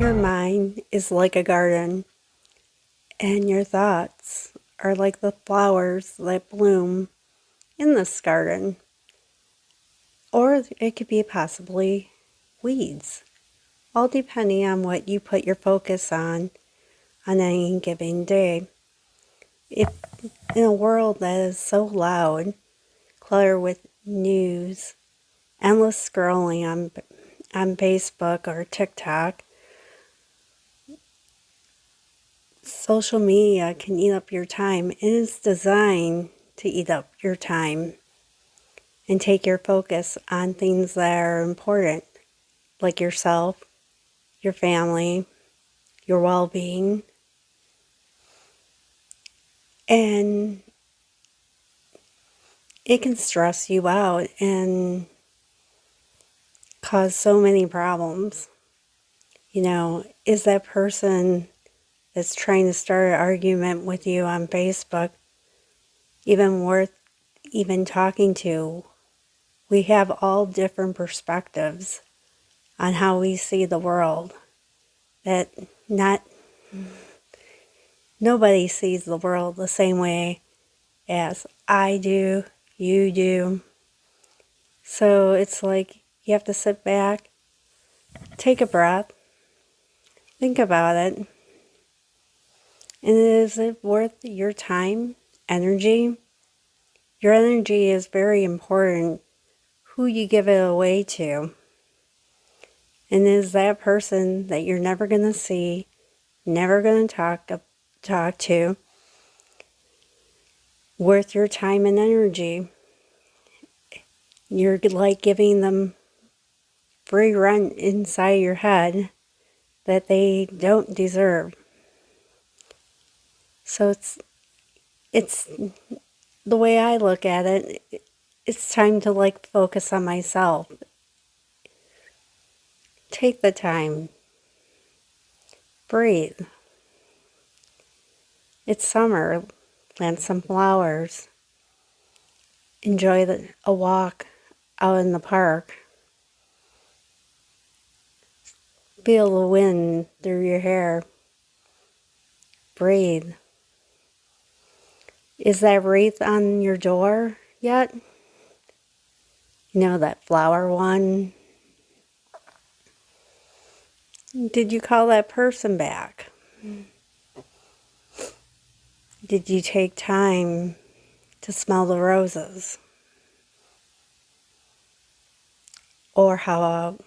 Your mind is like a garden, and your thoughts are like the flowers that bloom in this garden. Or it could be possibly weeds, all depending on what you put your focus on any given day. If in a world that is so loud, cluttered with news, endless scrolling on Facebook or TikTok, social media can eat up your time. It is designed to eat up your time and take your focus on things that are important, like yourself, your family, your well-being. And it can stress you out and cause so many problems. Is that person that's trying to start an argument with you on Facebook even worth even talking to? We have all different perspectives on how we see the world. That nobody sees the world the same way as I do, you do. So it's like you have to sit back, take a breath, think about it. And is it worth your time, energy? Your energy is very important, who you give it away to. And is that person that you're never going to see, never going to talk to, worth your time and energy? You're like giving them free rent inside your head that they don't deserve. So it's the way I look at it, it's time to focus on myself. Take the time. Breathe. It's summer. Plant some flowers. Enjoy a walk out in the park. Feel the wind through your hair. Breathe. Is that wreath on your door yet? That flower one? Did you call that person back? Did you take time to smell the roses? Or how about